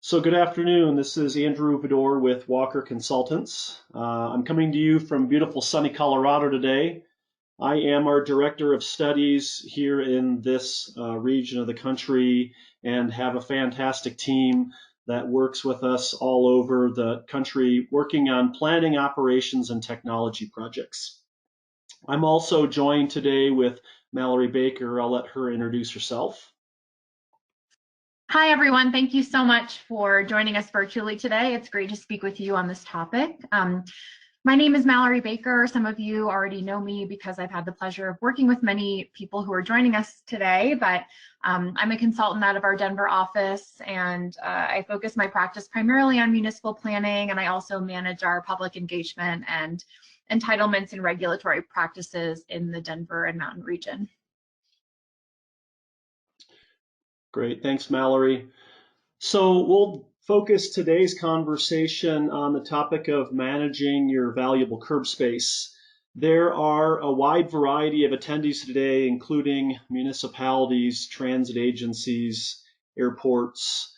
So good afternoon. This is Andrew Vidor with Walker Consultants. I'm coming to you from beautiful sunny Colorado today. I am our Director of Studies here in this region of the country and have a fantastic team that works with us all over the country working on planning, operations, and technology projects. I'm also joined today with Mallory Baker. I'll let her introduce herself. Hi, everyone. Thank you so much for joining us virtually today. It's great to speak with you on this topic. My name is Mallory Baker. Some of you already know me because I've had the pleasure of working with many people who are joining us today, but I'm a consultant out of our Denver office, and I focus my practice primarily on municipal planning, and I also manage our public engagement and entitlements and regulatory practices in the Denver and Mountain region. Great, thanks, Mallory. So we'll focus today's conversation on the topic of managing your valuable curb space. There are a wide variety of attendees today, including municipalities, transit agencies, airports,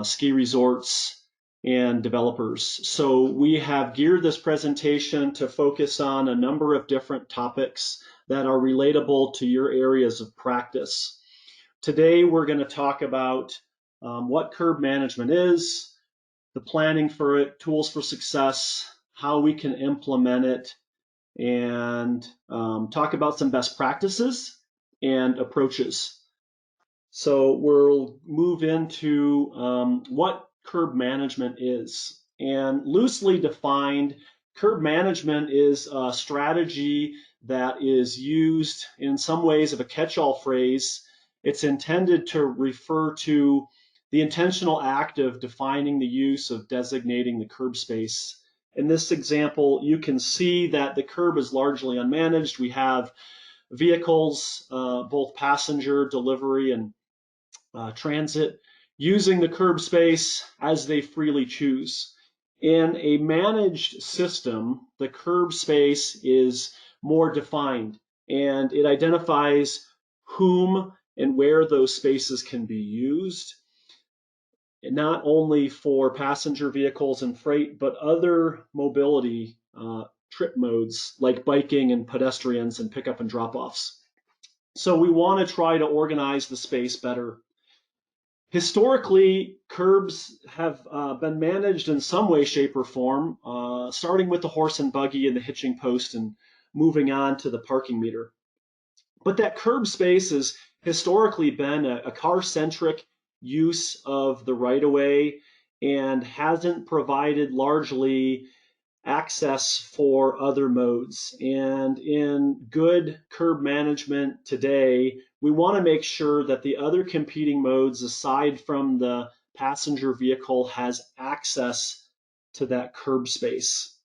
ski resorts, and developers. So we have geared this presentation to focus on a number of different topics that are relatable to your areas of practice. Today, we're going to talk about what curb management is, the planning for it, tools for success, how we can implement it, and talk about some best practices and approaches. So we'll move into what curb management is. And loosely defined, curb management is a strategy that is used in some ways of a catch-all phrase. It's intended to refer to the intentional act of defining the use of designating the curb space. In this example, you can see that the curb is largely unmanaged. We have vehicles, both passenger, delivery, and transit, using the curb space as they freely choose. In a managed system, the curb space is more defined, and it identifies whom and where those spaces can be used, not only for passenger vehicles and freight, but other mobility trip modes like biking and pedestrians and pickup and drop-offs. So we want to try to organize the space better. Historically, curbs have been managed in some way, shape, or form, starting with the horse and buggy and the hitching post and moving on to the parking meter. But that curb space has historically been a car-centric use of the right-of-way and hasn't provided largely access for other modes. And in good curb management today, we want to make sure that the other competing modes, aside from the passenger vehicle, has access to that curb space.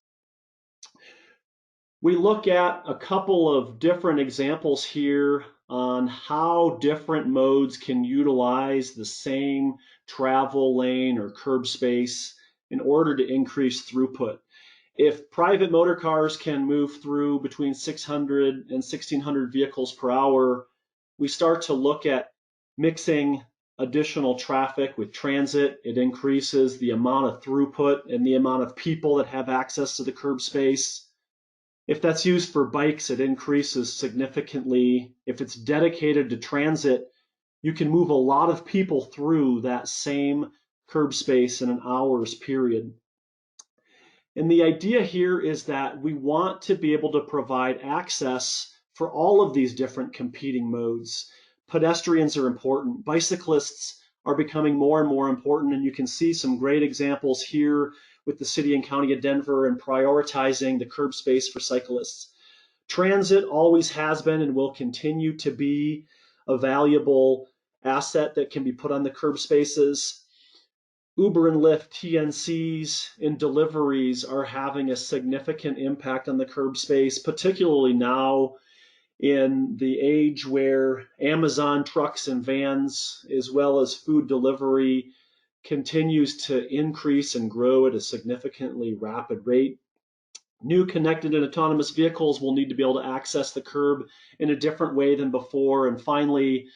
We look at a couple of different examples here on how different modes can utilize the same travel lane or curb space in order to increase throughput. If private motor cars can move through between 600 and 1600 vehicles per hour, we start to look at mixing additional traffic with transit. It increases the amount of throughput and the amount of people that have access to the curb space. If that's used for bikes, it increases significantly. If it's dedicated to transit, you can move a lot of people through that same curb space in an hour's period. And the idea here is that we want to be able to provide access for all of these different competing modes. Pedestrians are important. Bicyclists are becoming more and more important, and you can see some great examples here with the city and county of Denver and prioritizing the curb space for cyclists. Transit always has been and will continue to be a valuable asset that can be put on the curb spaces. Uber and Lyft, TNCs, and Deliveries are having a significant impact on the curb space, particularly now in the age where Amazon trucks and vans, as well as food delivery, continues to increase and grow at a significantly rapid rate. New connected and autonomous vehicles will need to be able to access the curb in a different way than before. And finally,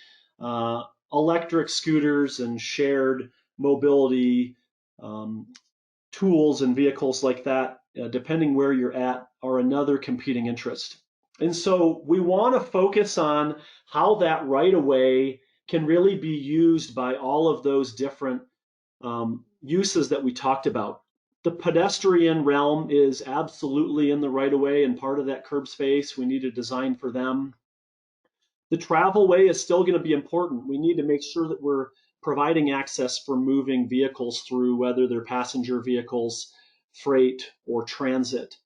electric scooters and shared mobility tools and vehicles like that, depending where you're at, are another competing interest. And so we want to focus on how that right-of-way can really be used by all of those different uses that we talked about. The pedestrian realm is absolutely in the right-of-way and part of that curb space. We need to design for them. The travel way is still going to be important. We need to make sure that we're providing access for moving vehicles through, whether they're passenger vehicles, freight, or transit.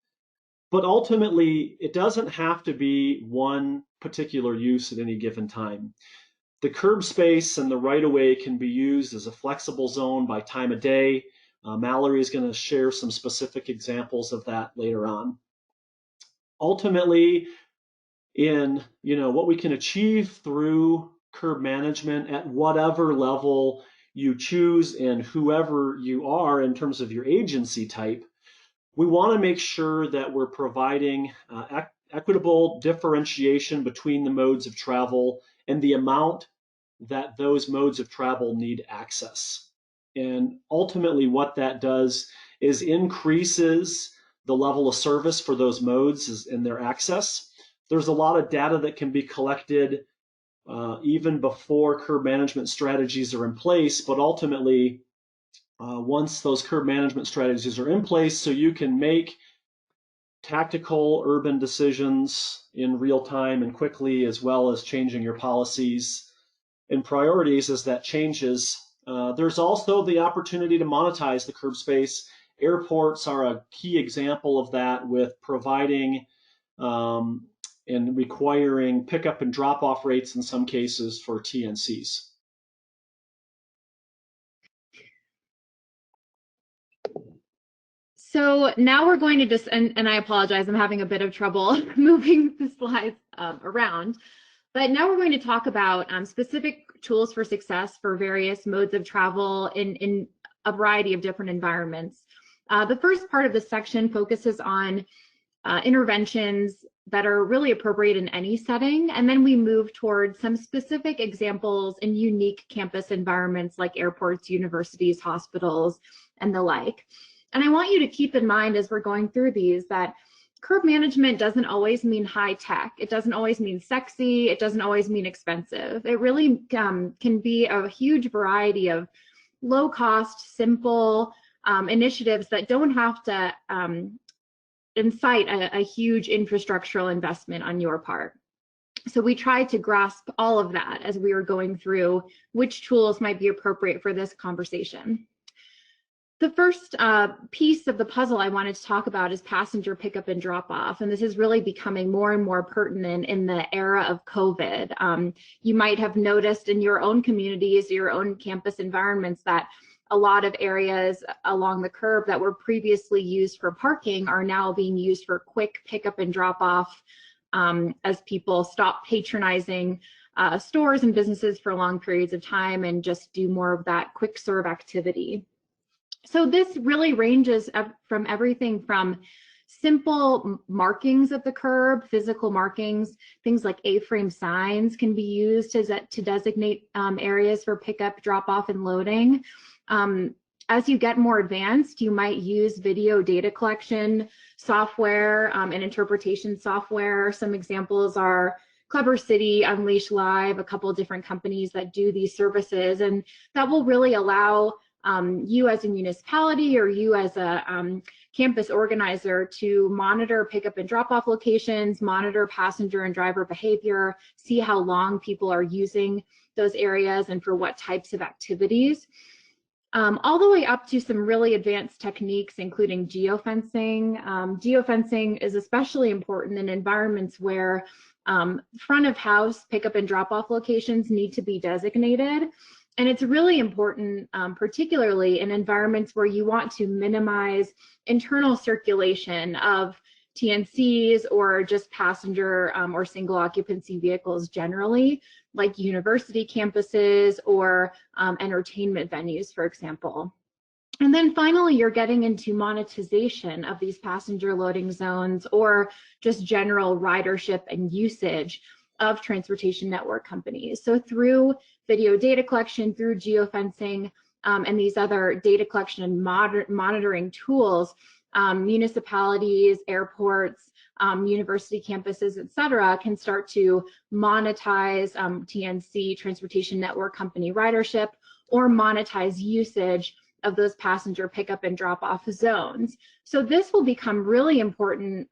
But ultimately, it doesn't have to be one particular use at any given time. The curb space and the right-of-way can be used as a flexible zone by time of day. Mallory is going to share some specific examples of that later on. Ultimately, in what we can achieve through curb management at whatever level you choose and whoever you are in terms of your agency type, we want to make sure that we're providing equitable differentiation between the modes of travel and the amount that those modes of travel need access. And ultimately what that does is increases the level of service for those modes and their access. There's a lot of data that can be collected even before curb management strategies are in place, but ultimately once those curb management strategies are in place, so you can make tactical urban decisions in real time and quickly, as well as changing your policies and priorities as that changes. There's also the opportunity to monetize the curb space. Airports are a key example of that, with providing and requiring pickup and drop-off rates in some cases for TNCs. So now we're going to just, and I apologize, I'm having a bit of trouble moving the slides around, but now we're going to talk about specific tools for success for various modes of travel in a variety of different environments. The first part of this section focuses on interventions that are really appropriate in any setting, and then we move towards some specific examples in unique campus environments like airports, universities, hospitals, and the like. And I want you to keep in mind as we're going through these that curb management doesn't always mean high tech. It doesn't always mean sexy. It doesn't always mean expensive. It really can be a huge variety of low cost, simple initiatives that don't have to incite a huge infrastructural investment on your part. So we tried to grasp all of that as we were going through which tools might be appropriate for this conversation. The first piece of the puzzle I wanted to talk about is passenger pickup and drop off. And this is really becoming more and more pertinent in the era of COVID. You might have noticed in your own communities, your own campus environments, that a lot of areas along the curb that were previously used for parking are now being used for quick pickup and drop off as people stop patronizing stores and businesses for long periods of time and just do more of that quick serve activity. So this really ranges from everything from simple markings of the curb, physical markings, things like A-frame signs can be used to designate areas for pickup, drop-off, and loading. As you get more advanced, you might use video data collection software and interpretation software. Some examples are Clever City, Unleash Live, a couple of different companies that do these services, and that will really allow you as a municipality or you as a campus organizer to monitor pickup and drop-off locations, monitor passenger and driver behavior, see how long people are using those areas and for what types of activities. All the way up to some really advanced techniques, including geofencing. Geofencing is especially important in environments where front of house pickup and drop-off locations need to be designated. And it's really important, particularly in environments where you want to minimize internal circulation of TNCs or just passenger or single occupancy vehicles generally, like university campuses or entertainment venues, for example. And then finally, you're getting into monetization of these passenger loading zones or just general ridership and usage of transportation network companies. So through video data collection, through geofencing, and these other data collection and monitoring tools, municipalities, airports, university campuses, et cetera, can start to monetize TNC, Transportation Network Company ridership, or monetize usage of those passenger pickup and drop-off zones. So this will become really important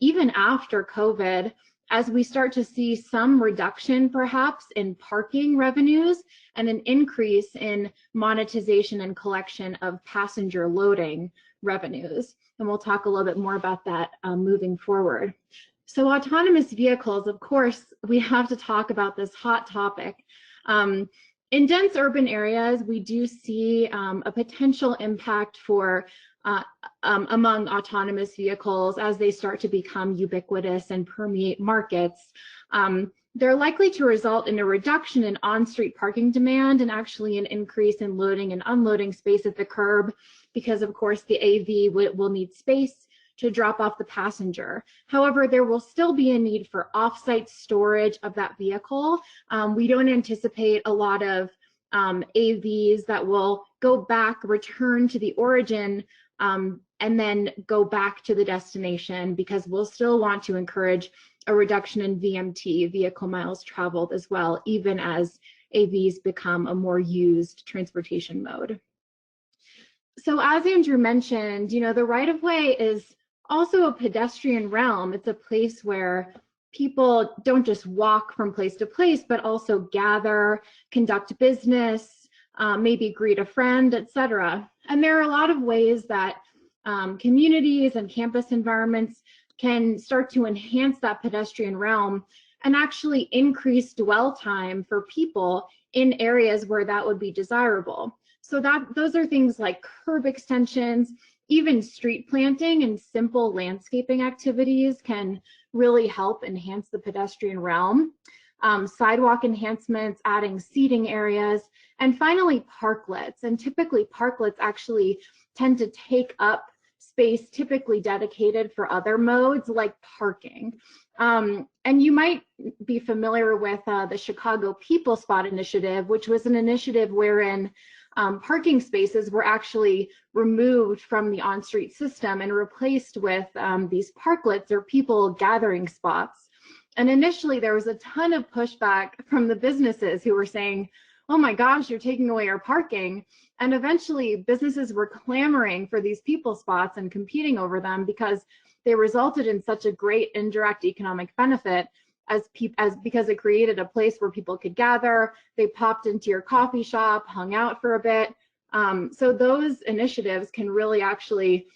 even after COVID, as we start to see some reduction perhaps in parking revenues and an increase in monetization and collection of passenger loading revenues. And we'll talk a little bit more about that moving forward. So autonomous vehicles, of course, we have to talk about this hot topic. In dense urban areas, we do see a potential impact for among autonomous vehicles as they start to become ubiquitous and permeate markets. They're likely to result in a reduction in on-street parking demand and actually an increase in loading and unloading space at the curb, because of course the AV will need space to drop off the passenger. However, there will still be a need for off-site storage of that vehicle. We don't anticipate a lot of AVs that will go back, return to the origin, and then go back to the destination, because we'll still want to encourage a reduction in VMT, vehicle miles traveled, as well, even as AVs become a more used transportation mode. So as Andrew mentioned, you know, the right-of-way is also a pedestrian realm. It's a place where people don't just walk from place to place, but also gather, conduct business, maybe greet a friend, etc. And there are a lot of ways that communities and campus environments can start to enhance that pedestrian realm and actually increase dwell time for people in areas where that would be desirable. So those are things like curb extensions, even street planting and simple landscaping activities can really help enhance the pedestrian realm. Sidewalk enhancements, adding seating areas, and finally parklets. And typically parklets actually tend to take up space typically dedicated for other modes like parking. And you might be familiar with the Chicago People Spot initiative, which was an initiative wherein parking spaces were actually removed from the on-street system and replaced with these parklets, or people gathering spots. And initially there was a ton of pushback from the businesses who were saying, oh my gosh, you're taking away our parking. And eventually businesses were clamoring for these people spots and competing over them because they resulted in such a great indirect economic benefit because it created a place where people could gather. They popped into your coffee shop, hung out for a bit. So those initiatives can really actually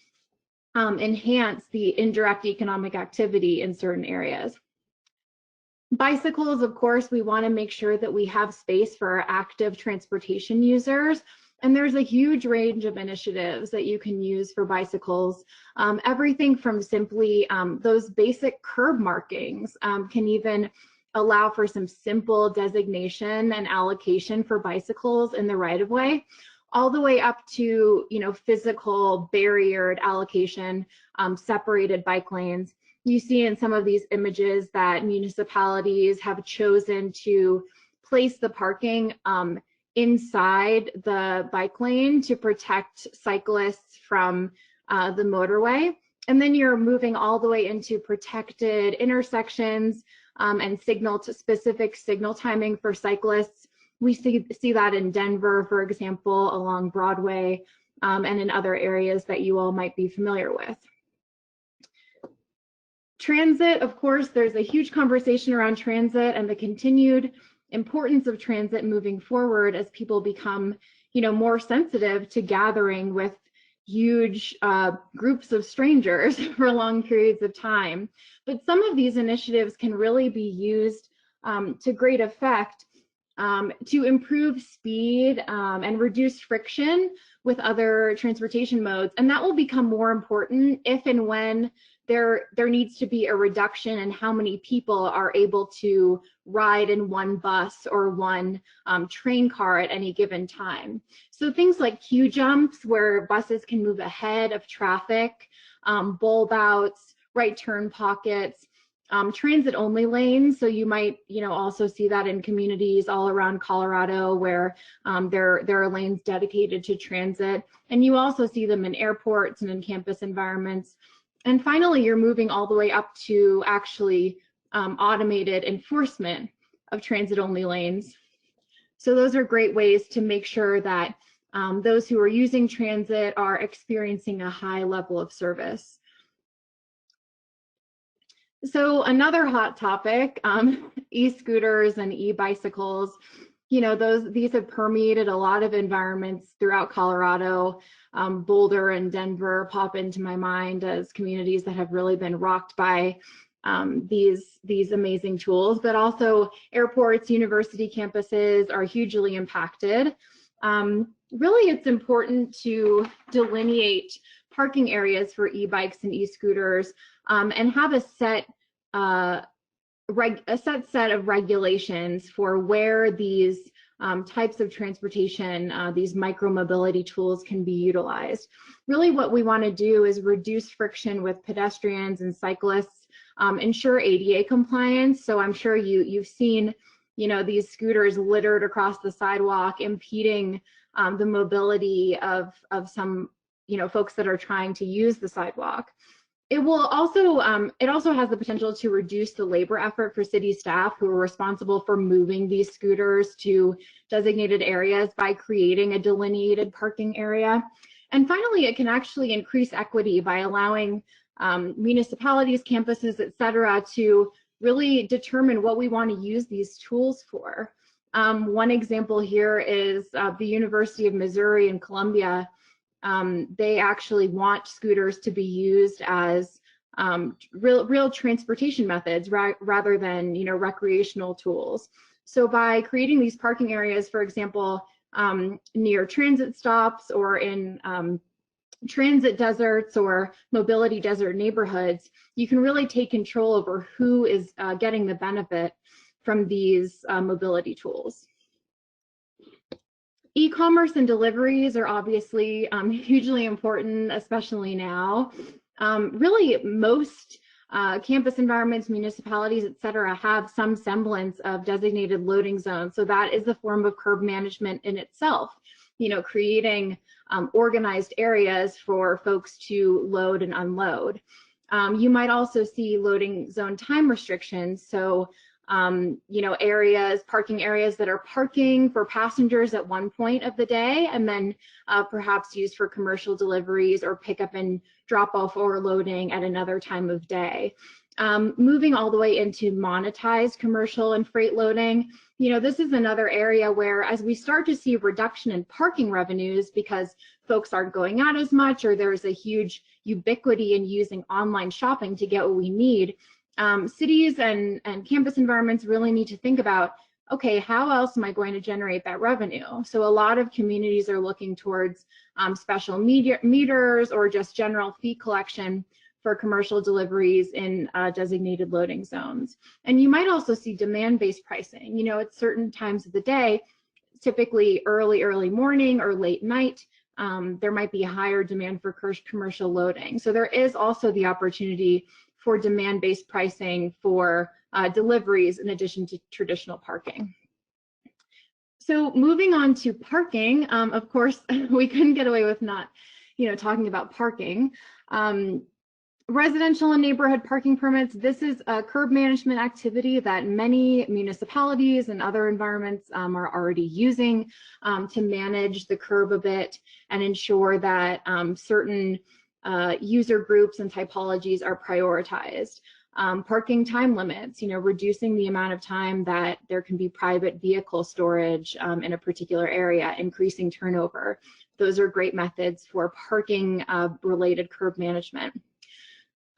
enhance the indirect economic activity in certain areas. Bicycles, of course, we want to make sure that we have space for our active transportation users. And there's a huge range of initiatives that you can use for bicycles. Everything from simply those basic curb markings can even allow for some simple designation and allocation for bicycles in the right-of-way, all the way up to, you know, physical barriered allocation, separated bike lanes. You see in some of these images that municipalities have chosen to place the parking inside the bike lane to protect cyclists from the motorway. And then you're moving all the way into protected intersections and specific signal timing for cyclists. We see that in Denver, for example, along Broadway, and in other areas that you all might be familiar with. Transit, of course, there's a huge conversation around transit and the continued importance of transit moving forward as people become, you know, more sensitive to gathering with huge groups of strangers for long periods of time. But some of these initiatives can really be used to great effect to improve speed and reduce friction with other transportation modes. And that will become more important if and when there needs to be a reduction in how many people are able to ride in one bus or one train car at any given time. So things like queue jumps, where buses can move ahead of traffic, bulb outs, right turn pockets, transit-only lanes. So you might, also see that in communities all around Colorado where there are lanes dedicated to transit. And you also see them in airports and in campus environments. And finally, you're moving all the way up to actually automated enforcement of transit-only lanes. So those are great ways to make sure that those who are using transit are experiencing a high level of service. So another hot topic, e-scooters and e-bicycles. These have permeated a lot of environments throughout Colorado. Boulder and Denver pop into my mind as communities that have really been rocked by these amazing tools, but also airports, university campuses are hugely impacted. Really, it's important to delineate parking areas for e-bikes and e-scooters and have a set set of regulations for where these types of transportation, these micro-mobility tools can be utilized. Really what we want to do is reduce friction with pedestrians and cyclists, ensure ADA compliance. So I'm sure you've seen, these scooters littered across the sidewalk, impeding the mobility of some, folks that are trying to use the sidewalk. It will also, it also has the potential to reduce the labor effort for city staff who are responsible for moving these scooters to designated areas by creating a delineated parking area. And finally, it can actually increase equity by allowing municipalities, campuses, et cetera, to really determine what we want to use these tools for. One example here is the University of Missouri in Columbia. They actually want scooters to be used as real transportation methods rather than recreational tools. So by creating these parking areas, for example, near transit stops or in transit deserts or mobility desert neighborhoods, you can really take control over who is getting the benefit from these mobility tools. E-commerce and deliveries are obviously hugely important, especially now. Really, most campus environments, municipalities, et cetera, have some semblance of designated loading zones. So that is a form of curb management in itself, creating organized areas for folks to load and unload. You might also see loading zone time restrictions. So parking areas that are parking for passengers at one point of the day and then perhaps used for commercial deliveries or pickup and drop off or loading at another time of day. Moving all the way into monetized commercial and freight loading, this is another area where as we start to see a reduction in parking revenues because folks aren't going out as much or there's a huge ubiquity in using online shopping to get what we need, cities and campus environments really need to think about, okay, how else am I going to generate that revenue? So a lot of communities are looking towards special meters or just general fee collection for commercial deliveries in designated loading zones. And you might also see demand-based pricing. At certain times of the day, typically early morning or late night, there might be a higher demand for commercial loading. So there is also the opportunity for demand-based pricing for deliveries in addition to traditional parking. So moving on to parking, of course, we couldn't get away with not, talking about parking. Residential and neighborhood parking permits, this is a curb management activity that many municipalities and other environments are already using to manage the curb a bit and ensure that certain user groups and typologies are prioritized. Parking time limits, reducing the amount of time that there can be private vehicle storage in a particular area, increasing turnover. Those are great methods for parking related curb management.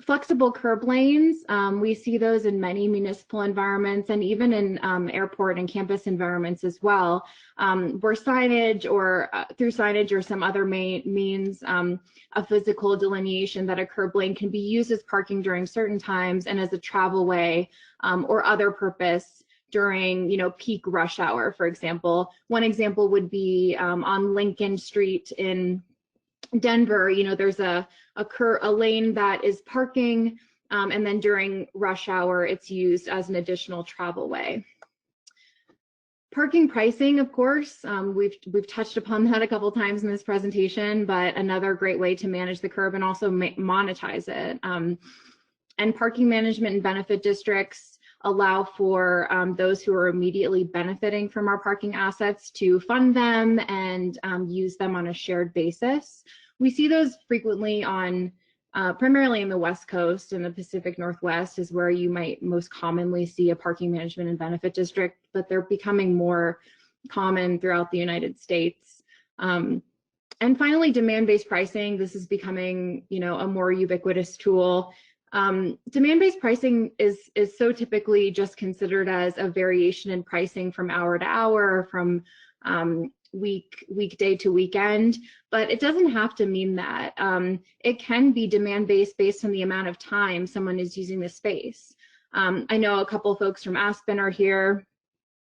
Flexible curb lanes, we see those in many municipal environments and even in airport and campus environments as well, where signage or through signage or some other means of physical delineation that a curb lane can be used as parking during certain times and as a travel way or other purpose during peak rush hour, for example. One example would be on Lincoln Street in Denver, there's a lane that is parking And then during rush hour, it's used as an additional travel way. Parking pricing, of course, we've touched upon that a couple times in this presentation, but another great way to manage the curb and also monetize it. And parking management and benefit districts allow for those who are immediately benefiting from our parking assets to fund them and use them on a shared basis. We see those frequently on primarily in the West Coast and the Pacific Northwest is where you might most commonly see a parking management and benefit district, but they're becoming more common throughout the United States. And finally, demand-based pricing. This is becoming, a more ubiquitous tool. Demand-based pricing is so typically just considered as a variation in pricing from hour to hour, from weekday to weekend, but it doesn't have to mean that. It can be demand-based based on the amount of time someone is using the space. I know a couple folks from Aspen are here.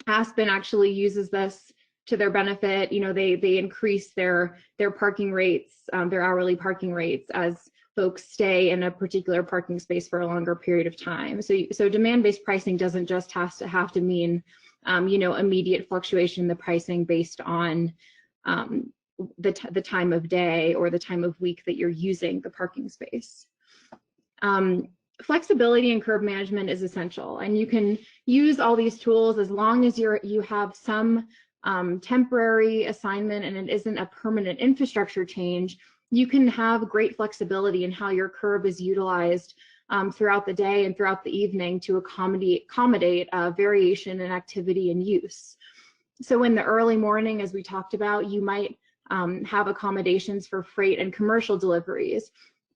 Aspen actually uses this to their benefit. They increase their parking rates, their hourly parking rates as folks stay in a particular parking space for a longer period of time. So demand-based pricing doesn't just have to mean immediate fluctuation in the pricing based on the time of day or the time of week that you're using the parking space. Flexibility in curb management is essential, and you can use all these tools as long as you have some temporary assignment and it isn't a permanent infrastructure change. You can have great flexibility in how your curb is utilized throughout the day and throughout the evening to accommodate variation in activity and use. So in the early morning, as we talked about, you might have accommodations for freight and commercial deliveries.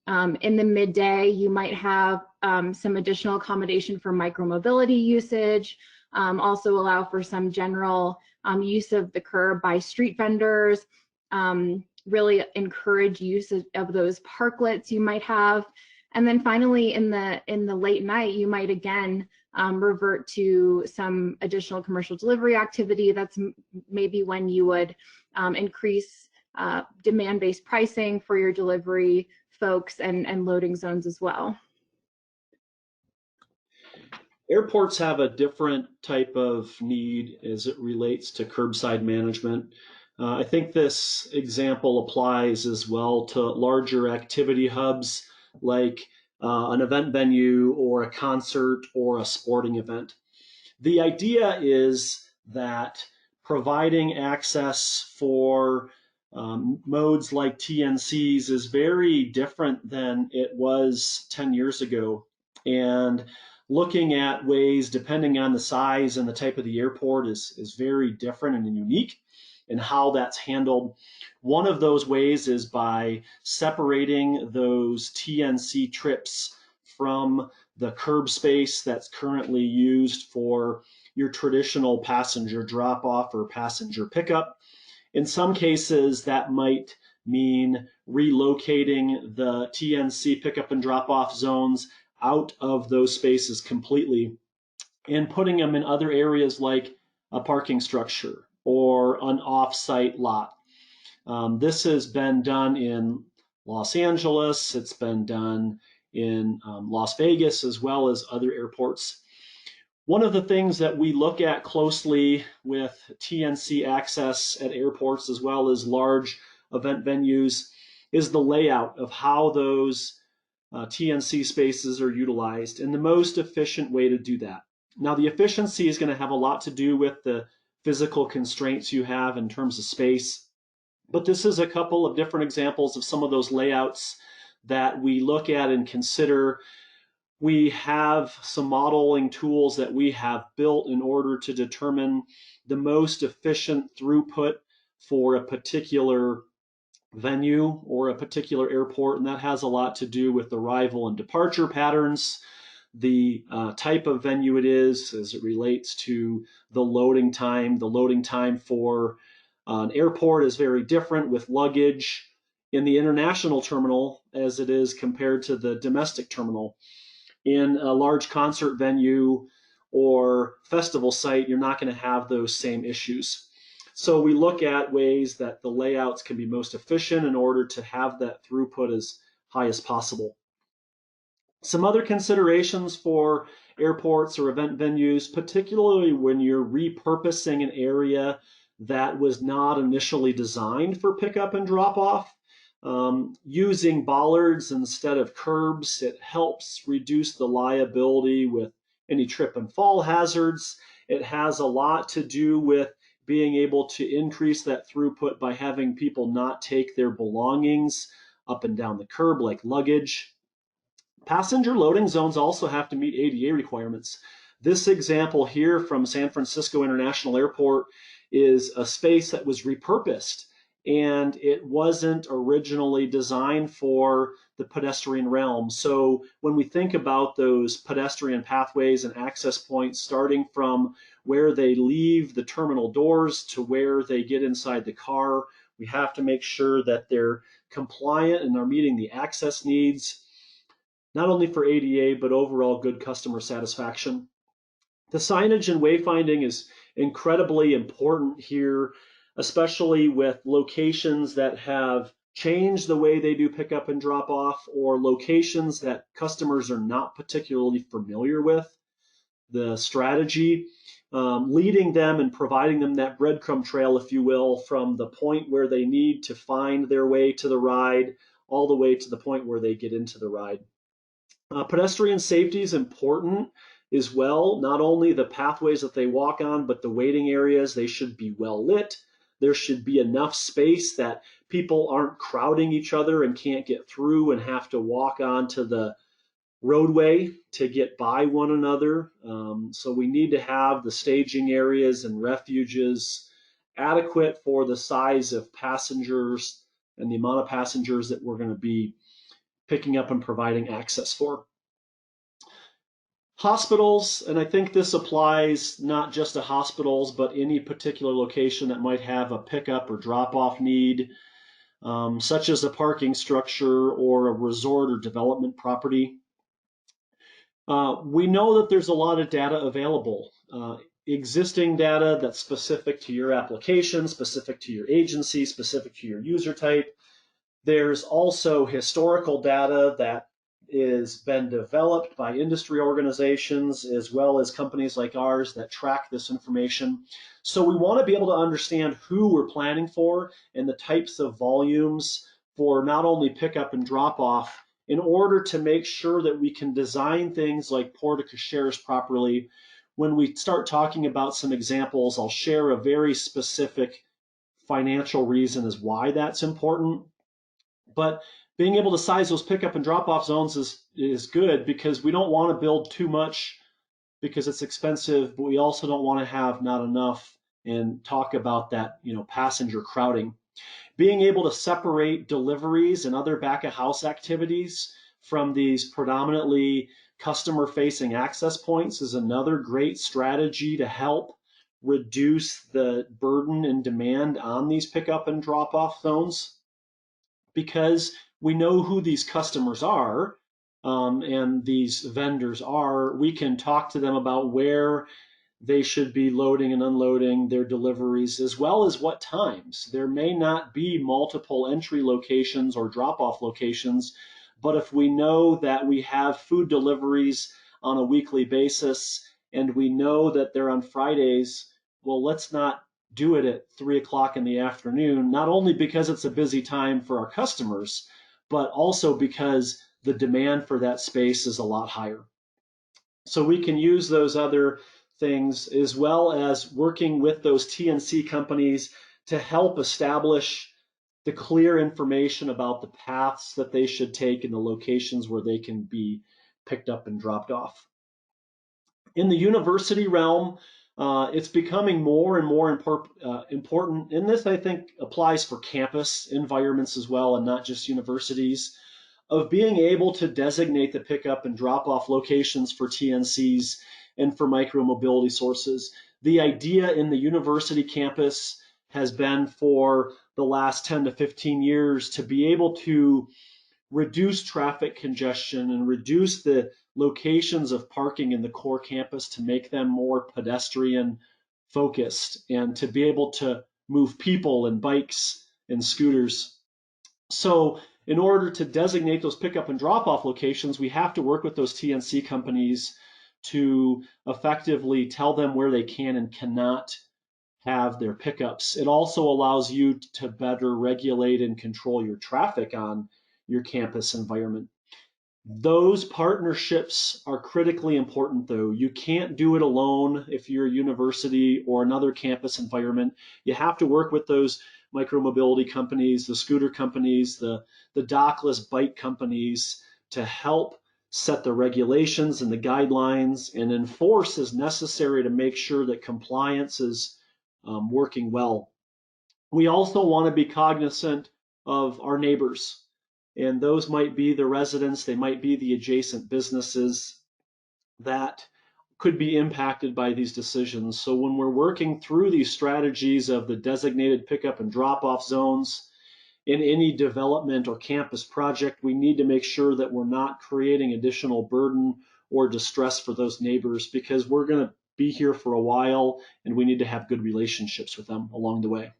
In the midday, you might have some additional accommodation for micromobility usage, also allow for some general use of the curb by street vendors, really encourage use of those parklets you might have. And then finally, in the late night, you might again revert to some additional commercial delivery activity. That's maybe when you would increase demand-based pricing for your delivery folks and loading zones as well. Airports have a different type of need as it relates to curbside management. I think this example applies as well to larger activity hubs like an event venue or a concert or a sporting event. The idea is that providing access for modes like TNCs is very different than it was 10 years ago. And looking at ways, depending on the size and the type of the airport, is very different and unique in how that's handled. One of those ways is by separating those TNC trips from the curb space that's currently used for your traditional passenger drop-off or passenger pickup. In some cases, that might mean relocating the TNC pickup and drop-off zones out of those spaces completely and putting them in other areas like a parking structure or an off-site lot. This has been done in Los Angeles. It's been done in Las Vegas as well as other airports. One of the things that we look at closely with TNC access at airports as well as large event venues is the layout of how those TNC spaces are utilized and the most efficient way to do that. Now, the efficiency is going to have a lot to do with the physical constraints you have in terms of space, but this is a couple of different examples of some of those layouts that we look at and consider. We have some modeling tools that we have built in order to determine the most efficient throughput for a particular venue or a particular airport, and that has a lot to do with arrival and departure patterns, the type of venue it is as it relates to the loading time. The loading time for an airport is very different with luggage in the international terminal as it is compared to the domestic terminal. In a large concert venue or festival site, you're not going to have those same issues. So we look at ways that the layouts can be most efficient in order to have that throughput as high as possible. Some other considerations for airports or event venues, particularly when you're repurposing an area that was not initially designed for pickup and drop off. Using bollards instead of curbs, it helps reduce the liability with any trip and fall hazards. It has a lot to do with being able to increase that throughput by having people not take their belongings up and down the curb like luggage. Passenger loading zones also have to meet ADA requirements. This example here from San Francisco International Airport is a space that was repurposed, and it wasn't originally designed for the pedestrian realm. So when we think about those pedestrian pathways and access points, starting from where they leave the terminal doors to where they get inside the car, we have to make sure that they're compliant and are meeting the access needs, not only for ADA, but overall good customer satisfaction. The signage and wayfinding is incredibly important here, especially with locations that have changed the way they do pickup and drop off, or locations that customers are not particularly familiar with the strategy, leading them and providing them that breadcrumb trail, if you will, from the point where they need to find their way to the ride all the way to the point where they get into the ride. Pedestrian safety is important as well. Not only the pathways that they walk on, but the waiting areas, they should be well lit. There should be enough space that people aren't crowding each other and can't get through and have to walk onto the roadway to get by one another. So we need to have the staging areas and refuges adequate for the size of passengers and the amount of passengers that we're going to be picking up and providing access for. Hospitals, and I think this applies not just to hospitals, but any particular location that might have a pickup or drop-off need, such as a parking structure or a resort or development property. We know that there's a lot of data available. Existing data that's specific to your application, specific to your agency, specific to your user type. There's also historical data that is been developed by industry organizations as well as companies like ours that track this information. So we want to be able to understand who we're planning for and the types of volumes for not only pickup and drop off in order to make sure that we can design things like porte-cocheres properly. When we start talking about some examples, I'll share a very specific financial reason as why that's important. But being able to size those pickup and drop off zones is good because we don't want to build too much because it's expensive, but we also don't want to have not enough and talk about that, passenger crowding. Being able to separate deliveries and other back of house activities from these predominantly customer facing access points is another great strategy to help reduce the burden and demand on these pickup and drop off zones, because we know who these customers are, and these vendors are. We can talk to them about where they should be loading and unloading their deliveries, as well as what times. There may not be multiple entry locations or drop-off locations, but if we know that we have food deliveries on a weekly basis and we know that they're on Fridays, well, let's not do it at 3 o'clock in the afternoon, not only because it's a busy time for our customers, but also because the demand for that space is a lot higher. So we can use those other things as well as working with those TNC companies to help establish the clear information about the paths that they should take and the locations where they can be picked up and dropped off. In the university realm, it's becoming more and more important, and this I think applies for campus environments as well and not just universities, of being able to designate the pickup and drop off locations for TNCs and for micromobility sources. The idea in the university campus has been for the last 10 to 15 years to be able to reduce traffic congestion and reduce the locations of parking in the core campus to make them more pedestrian focused and to be able to move people and bikes and scooters. So in order to designate those pickup and drop-off locations, we have to work with those TNC companies to effectively tell them where they can and cannot have their pickups. It also allows you to better regulate and control your traffic on your campus environment. Those partnerships are critically important, though. You can't do it alone if you're a university or another campus environment. You have to work with those micromobility companies, the scooter companies, the dockless bike companies to help set the regulations and the guidelines and enforce as necessary to make sure that compliance is working well. We also want to be cognizant of our neighbors, and those might be the residents, they might be the adjacent businesses that could be impacted by these decisions. So when we're working through these strategies of the designated pickup and drop-off zones in any development or campus project, we need to make sure that we're not creating additional burden or distress for those neighbors, because we're going to be here for a while and we need to have good relationships with them along the way.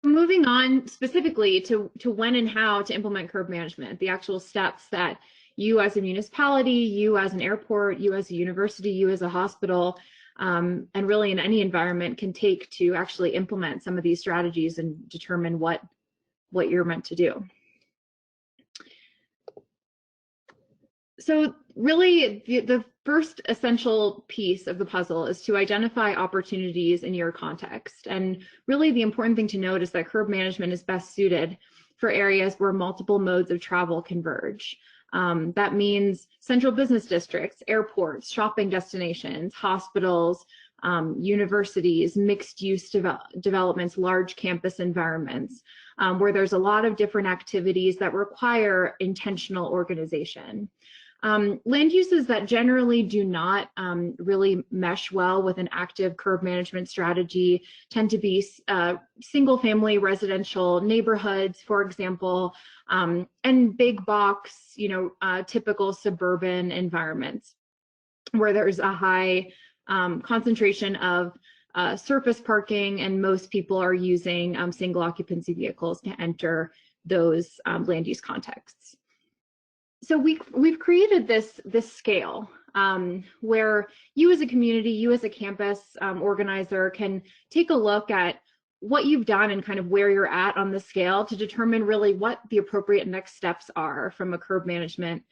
Moving on specifically to when and how to implement curb management, the actual steps that you as a municipality, you as an airport, you as a university, you as a hospital, and really in any environment can take to actually implement some of these strategies and determine what you're meant to do. So really the first essential piece of the puzzle is to identify opportunities in your context. And really the important thing to note is that curb management is best suited for areas where multiple modes of travel converge. That means central business districts, airports, shopping destinations, hospitals, universities, mixed-use developments, large campus environments, where there's a lot of different activities that require intentional organization. Land uses that generally do not really mesh well with an active curb management strategy tend to be single-family residential neighborhoods, for example, and big box, typical suburban environments where there's a high concentration of surface parking, and most people are using single occupancy vehicles to enter those land use contexts. So we've created this scale where you as a community, you as a campus organizer can take a look at what you've done and kind of where you're at on the scale to determine really what the appropriate next steps are from a curb management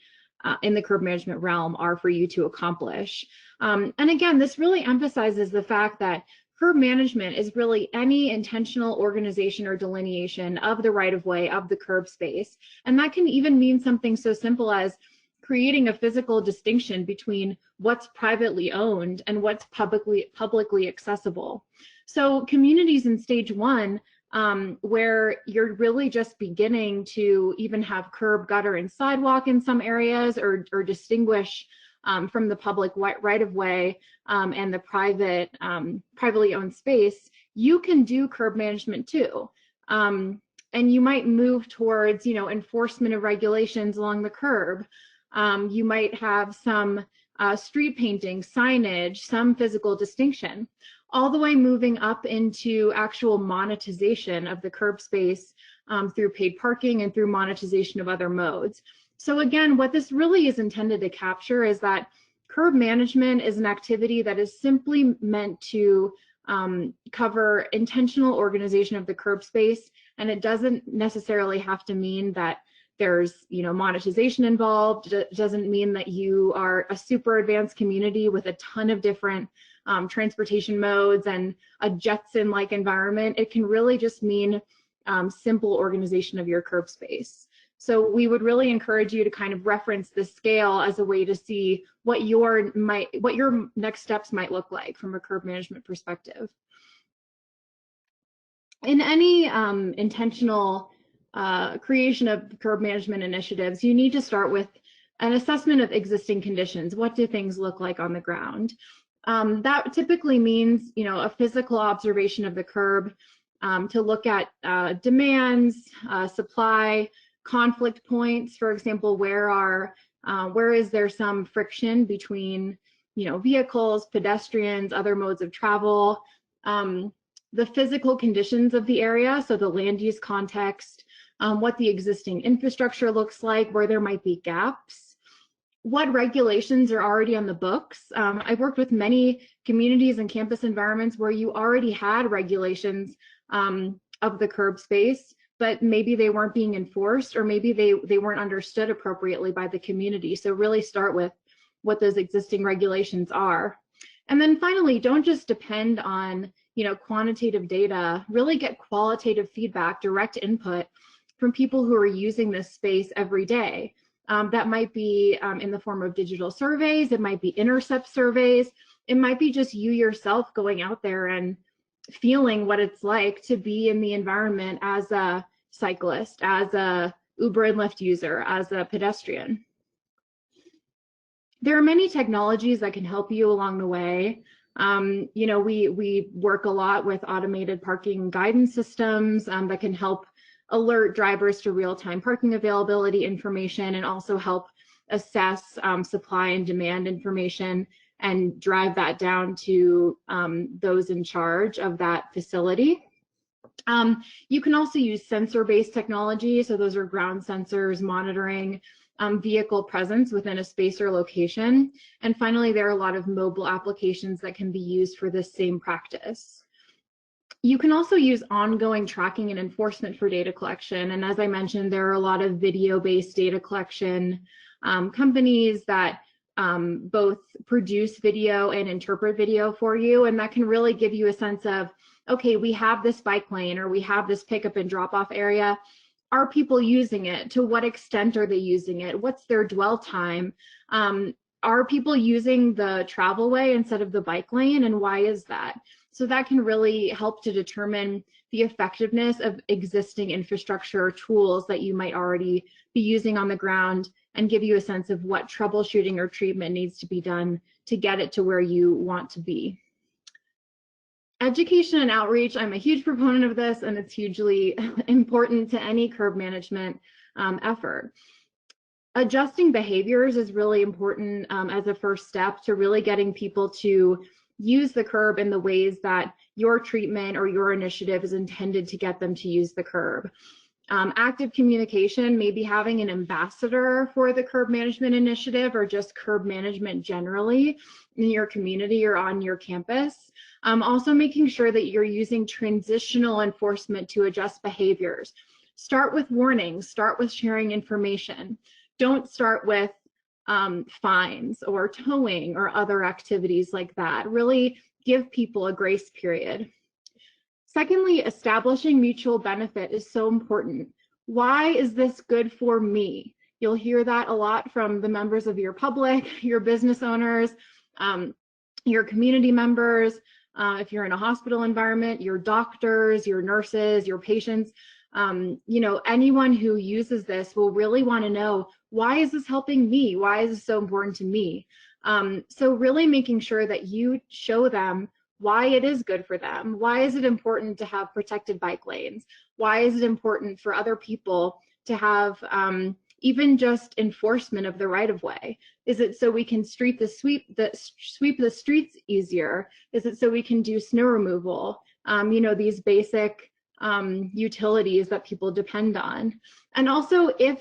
in the curb management realm are for you to accomplish. And again, this really emphasizes the fact that curb management is really any intentional organization or delineation of the right-of-way, of the curb space. And that can even mean something so simple as creating a physical distinction between what's privately owned and what's publicly accessible. So communities in stage one, where you're really just beginning to even have curb, gutter, and sidewalk in some areas, or distinguish from the public right-of-way and the privately owned space, you can do curb management too. And you might move towards, enforcement of regulations along the curb. You might have some street painting, signage, some physical distinction, all the way moving up into actual monetization of the curb space through paid parking and through monetization of other modes. So again, what this really is intended to capture is that curb management is an activity that is simply meant to cover intentional organization of the curb space, and it doesn't necessarily have to mean that there's monetization involved. It doesn't mean that you are a super advanced community with a ton of different transportation modes and a Jetson-like environment. It can really just mean simple organization of your curb space. So we would really encourage you to kind of reference this scale as a way to see what your next steps might look like from a curb management perspective. In any intentional creation of curb management initiatives, you need to start with an assessment of existing conditions. What do things look like on the ground? That typically means, a physical observation of the curb to look at demands, supply, conflict points. For example, where is there some friction between vehicles, pedestrians, other modes of travel? the physical conditions of the area, so the land use context, what the existing infrastructure looks like, where there might be gaps, what regulations are already on the books. I've worked with many communities and campus environments where you already had regulations of the curb space, but maybe they weren't being enforced, or maybe they weren't understood appropriately by the community. So really start with what those existing regulations are. And then finally, don't just depend on quantitative data. Really get qualitative feedback, direct input from people who are using this space every day. That might be in the form of digital surveys, it might be intercept surveys, it might be just you yourself going out there and feeling what it's like to be in the environment as a cyclist, as a Uber and Lyft user, as a pedestrian. There are many technologies that can help you along the way. We work a lot with automated parking guidance systems that can help alert drivers to real-time parking availability information, and also help assess supply and demand information and drive that down to those in charge of that facility. You can also use sensor-based technology. So those are ground sensors monitoring vehicle presence within a space or location. And finally, there are a lot of mobile applications that can be used for this same practice. You can also use ongoing tracking and enforcement for data collection. And as I mentioned, there are a lot of video-based data collection companies that both produce video and interpret video for you. And that can really give you a sense of, okay, we have this bike lane, or we have this pickup and drop-off area. Are people using it? To what extent are they using it? What's their dwell time? Are people using the travel way instead of the bike lane, and why is that? So that can really help to determine the effectiveness of existing infrastructure tools that you might already be using on the ground, and give you a sense of what troubleshooting or treatment needs to be done to get it to where you want to be. Education and outreach, I'm a huge proponent of this, and it's hugely important to any curb management effort. Adjusting behaviors is really important as a first step to really getting people to use the curb in the ways that your treatment or your initiative is intended to get them to use the curb. Active communication, maybe having an ambassador for the curb management initiative, or just curb management generally in your community or on your campus. Also making sure that you're using transitional enforcement to adjust behaviors. Start with warnings, start with sharing information. Don't start with fines or towing or other activities like that. Really give people a grace period. Secondly, establishing mutual benefit is so important. Why is this good for me? You'll hear that a lot from the members of your public, your business owners, your community members, if you're in a hospital environment, your doctors, your nurses, your patients. Anyone who uses this will really want to know, why is this helping me? Why is this so important to me? So really making sure that you show them why it is good for them. Why is it important to have protected bike lanes? Why is it important for other people to have even just enforcement of the right-of-way? Is it so we can sweep the streets easier? Is it so we can do snow removal? These basic utilities that people depend on. And also, if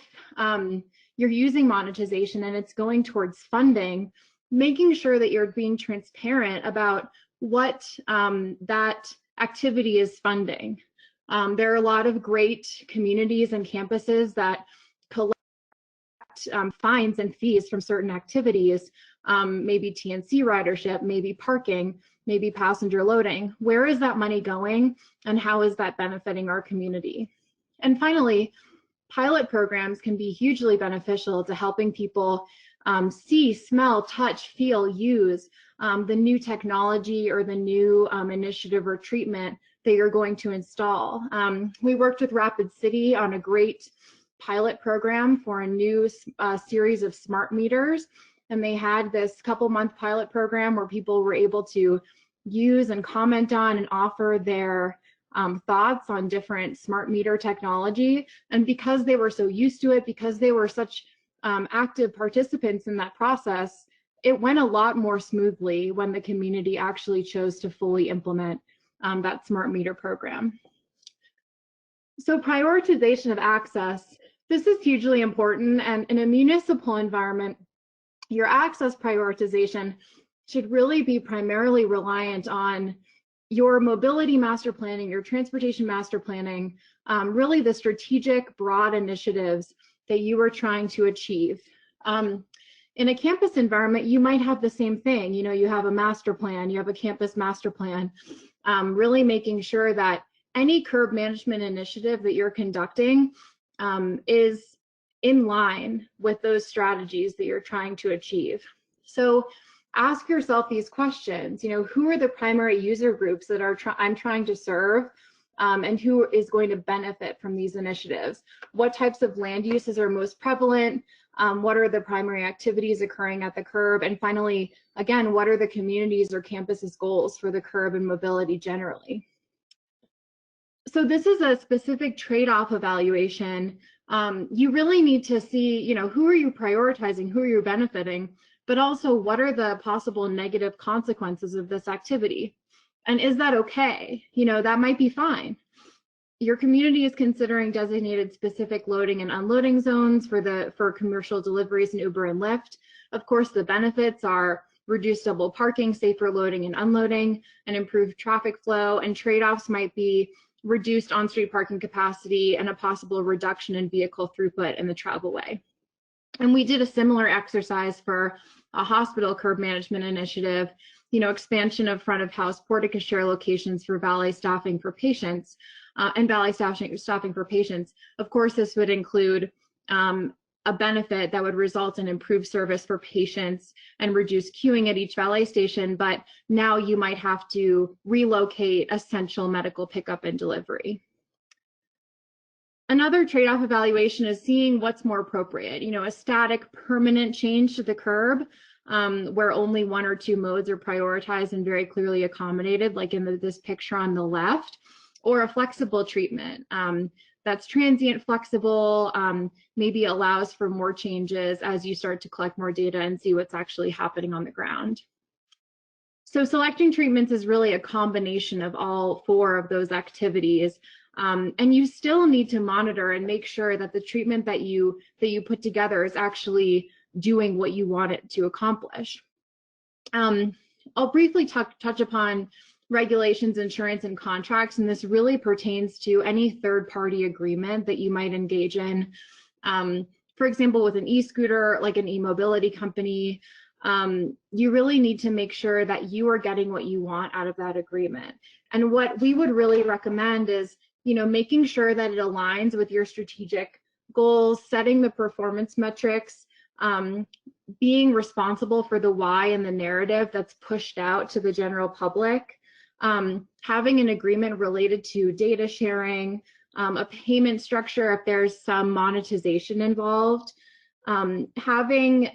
you're using monetization and it's going towards funding, making sure that you're being transparent about what that activity is funding. There are a lot of great communities and campuses that collect fines and fees from certain activities, maybe TNC ridership, maybe parking, maybe passenger loading. Where is that money going, and how is that benefiting our community? And finally, pilot programs can be hugely beneficial to helping people see, smell, touch, feel, use the new technology or the new initiative or treatment that you're going to install. We worked with Rapid City on a great pilot program for a new series of smart meters, and they had this couple-month pilot program where people were able to use and comment on and offer their thoughts on different smart meter technology. And because they were so used to it, because they were such active participants in that process, it went a lot more smoothly when the community actually chose to fully implement that smart meter program. So prioritization of access, this is hugely important, and in a municipal environment, your access prioritization should really be primarily reliant on your mobility master planning, your transportation master planning, really the strategic broad initiatives that you are trying to achieve. In a campus environment, you might have the same thing. You know, you have a master plan, you have a campus master plan, really making sure that any curb management initiative that you're conducting is in line with those strategies that you're trying to achieve. So ask yourself these questions. You know, who are the primary user groups that I'm trying to serve, and who is going to benefit from these initiatives? What types of land uses are most prevalent? What are the primary activities occurring at the curb? And finally, again, what are the communities or campuses' goals for the curb and mobility generally? So this is a specific trade-off evaluation. You really need to see, you know, who are you prioritizing, who are you benefiting, but also what are the possible negative consequences of this activity? And is that okay? You know, that might be fine. Your community is considering designated specific loading and unloading zones for commercial deliveries in Uber and Lyft. Of course, the benefits are reduced double parking, safer loading and unloading, and improved traffic flow, and trade-offs might be reduced on-street parking capacity and a possible reduction in vehicle throughput in the travelway. And we did a similar exercise for a hospital curb management initiative, you know, expansion of front of house portico share locations for valet staffing for patients, and valet staffing for patients. Of course, this would include a benefit that would result in improved service for patients and reduce queuing at each valet station, but now you might have to relocate essential medical pickup and delivery. Another trade-off evaluation is seeing what's more appropriate. You know, a static permanent change to the curb where only one or two modes are prioritized and very clearly accommodated, like in this picture on the left, or a flexible treatment that's transient, flexible, maybe allows for more changes as you start to collect more data and see what's actually happening on the ground. So selecting treatments is really a combination of all four of those activities. And you still need to monitor and make sure that the treatment that you put together is actually doing what you want it to accomplish. I'll briefly touch upon regulations, insurance, and contracts, and this really pertains to any third-party agreement that you might engage in. For example, with an e-scooter, like an e-mobility company, you really need to make sure that you are getting what you want out of that agreement. And what we would really recommend is, you know, making sure that it aligns with your strategic goals, setting the performance metrics, being responsible for the why and the narrative that's pushed out to the general public, having an agreement related to data sharing, a payment structure if there's some monetization involved, having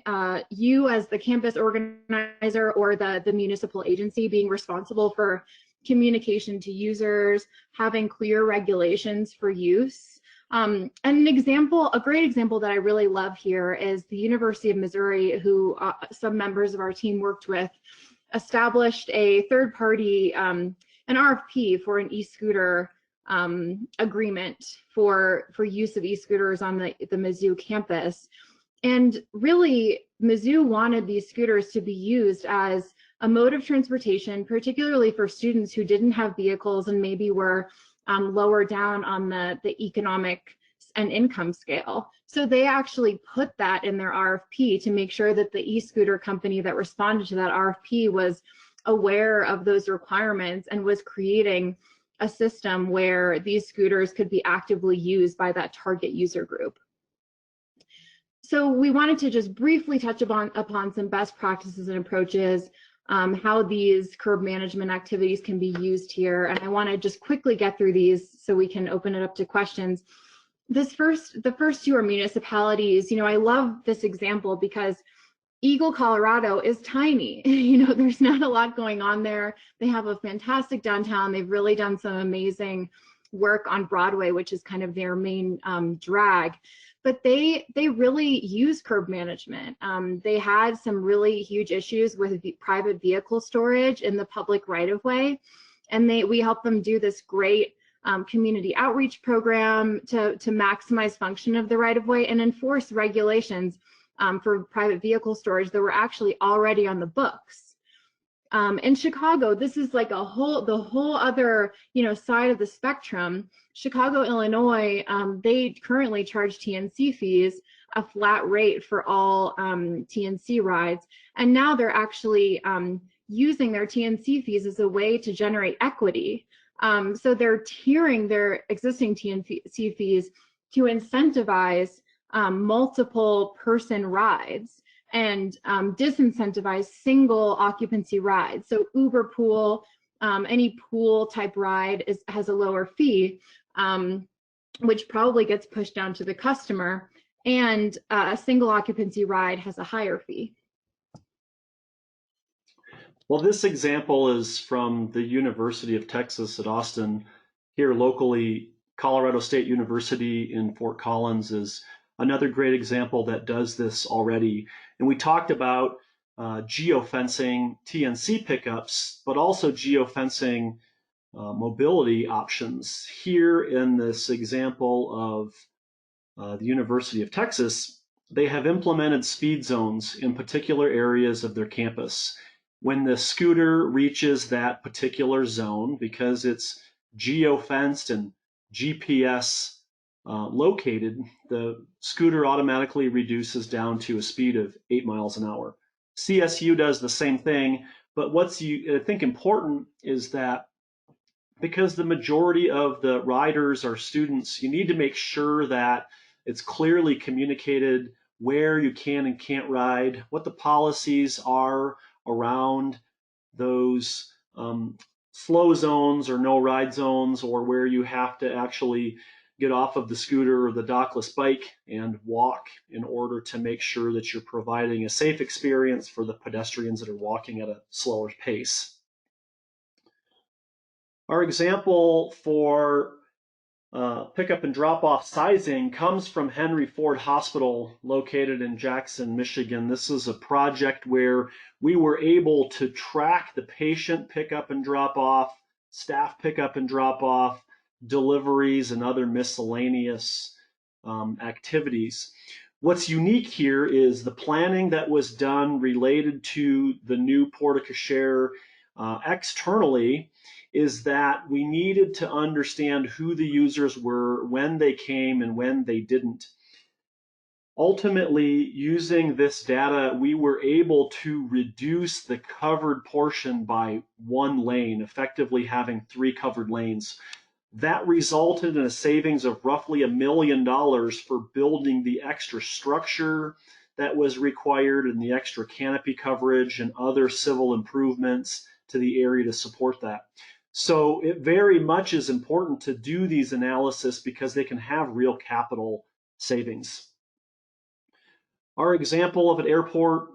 you as the campus organizer or the municipal agency being responsible for communication to users, having clear regulations for use. And a great example that I really love here is the University of Missouri, who some members of our team worked with, established a third-party, an RFP for an e-scooter agreement for use of e-scooters on the Mizzou campus. And really, Mizzou wanted these scooters to be used as a mode of transportation, particularly for students who didn't have vehicles and maybe were lower down on the economic and income scale. So they actually put that in their RFP to make sure that the e-scooter company that responded to that RFP was aware of those requirements and was creating a system where these scooters could be actively used by that target user group. So we wanted to just briefly touch upon some best practices and approaches, how these curb management activities can be used here. And I want to just quickly get through these so we can open it up to questions. The first two are municipalities. You know, I love this example because Eagle, Colorado is tiny. You know, there's not a lot going on there. They have a fantastic downtown. They've really done some amazing work on Broadway, which is kind of their main drag. But they really use curb management. They had some really huge issues with private vehicle storage in the public right-of-way. And we help them do this great community outreach program to maximize function of the right-of-way and enforce regulations for private vehicle storage that were actually already on the books. In Chicago, this is like the whole other side of the spectrum. Chicago, Illinois, they currently charge TNC fees, a flat rate for all TNC rides, and now they're actually using their TNC fees as a way to generate equity. So they're tiering their existing TNC fees to incentivize multiple person rides and disincentivize single occupancy rides. So Uber Pool, any pool type ride has a lower fee, which probably gets pushed down to the customer, and a single occupancy ride has a higher fee. Well, this example is from the University of Texas at Austin. Here locally, Colorado State University in Fort Collins is another great example that does this already. And we talked about geofencing TNC pickups, but also geofencing mobility options. Here in this example of the University of Texas, they have implemented speed zones in particular areas of their campus. When the scooter reaches that particular zone, because it's geofenced and GPS located, the scooter automatically reduces down to a speed of 8 miles an hour. CSU does the same thing, but what's I think important is that because the majority of the riders are students, you need to make sure that it's clearly communicated where you can and can't ride, what the policies are around those slow zones or no ride zones, or where you have to actually get off of the scooter or the dockless bike and walk in order to make sure that you're providing a safe experience for the pedestrians that are walking at a slower pace. Our example for pickup and drop-off sizing comes from Henry Ford Hospital located in Jackson, Michigan. This is a project where we were able to track the patient pickup and drop-off, staff pickup and drop-off, deliveries, and other miscellaneous activities. What's unique here is the planning that was done related to the new porte-cochere externally is that we needed to understand who the users were, when they came, and when they didn't. Ultimately, using this data, we were able to reduce the covered portion by 1 lane, effectively having 3 covered lanes. That resulted in a savings of roughly $1 million for building the extra structure that was required and the extra canopy coverage and other civil improvements to the area to support that. So it very much is important to do these analysis because they can have real capital savings. Our example of an airport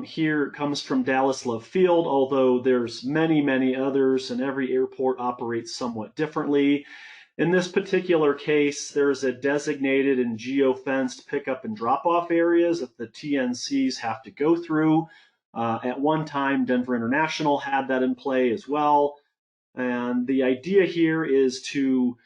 here comes from Dallas Love Field, although there's many others, and every airport operates somewhat differently. In this particular case, there's a designated and geofenced pickup and drop-off areas that the TNCs have to go through. At one time, Denver International had that in play as well. And the idea here is to,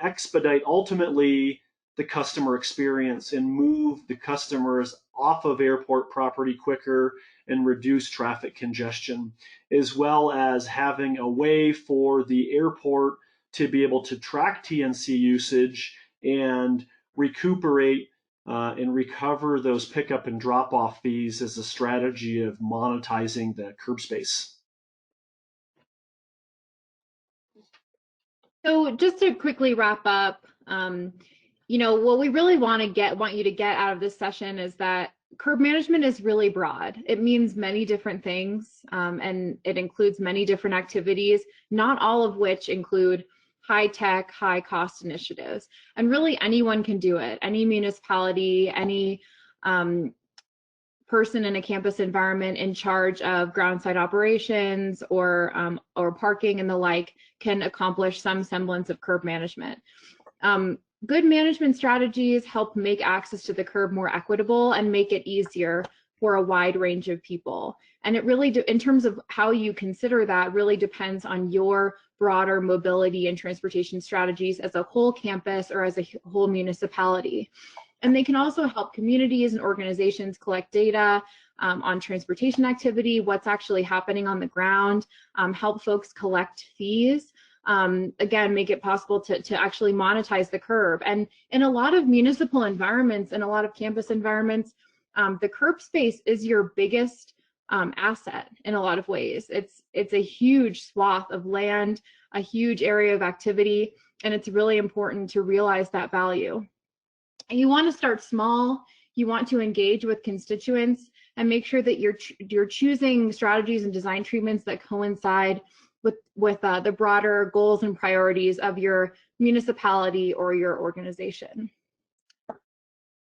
expedite ultimately the customer experience and move the customers off of airport property quicker and reduce traffic congestion, as well as having a way for the airport to be able to track TNC usage and recuperate and recover those pickup and drop-off fees as a strategy of monetizing the curb space. So just to quickly wrap up, what we really want you to get out of this session is that curb management is really broad. It means many different things, and it includes many different activities, not all of which include high-tech, high-cost initiatives. And really anyone can do it. Any municipality, any person in a campus environment in charge of groundside operations or parking and the like can accomplish some semblance of curb management. Good management strategies help make access to the curb more equitable and make it easier for a wide range of people. And it really, in terms of how you consider that, really depends on your broader mobility and transportation strategies as a whole campus or as a whole municipality. And they can also help communities and organizations collect data on transportation activity, what's actually happening on the ground, help folks collect fees, again, make it possible to actually monetize the curb. And in a lot of municipal environments and a lot of campus environments, the curb space is your biggest asset in a lot of ways. It's a huge swath of land, a huge area of activity, and it's really important to realize that value. And you want to start small. You want to engage with constituents and make sure that you're choosing strategies and design treatments that coincide with the broader goals and priorities of your municipality or your organization.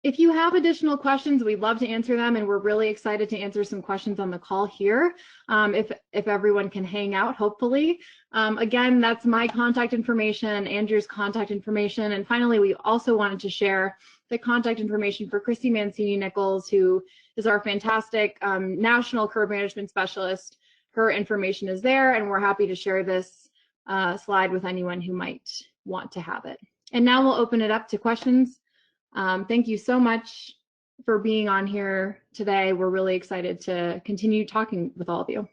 If you have additional questions, we'd love to answer them, and we're really excited to answer some questions on the call here, if everyone can hang out, hopefully. Again, that's my contact information, Andrew's contact information, and finally, we also wanted to share the contact information for Christy Mancini-Nichols, who is our fantastic national curb management specialist. Her information is there, and we're happy to share this slide with anyone who might want to have it. And now we'll open it up to questions. Thank you so much for being on here today. We're really excited to continue talking with all of you.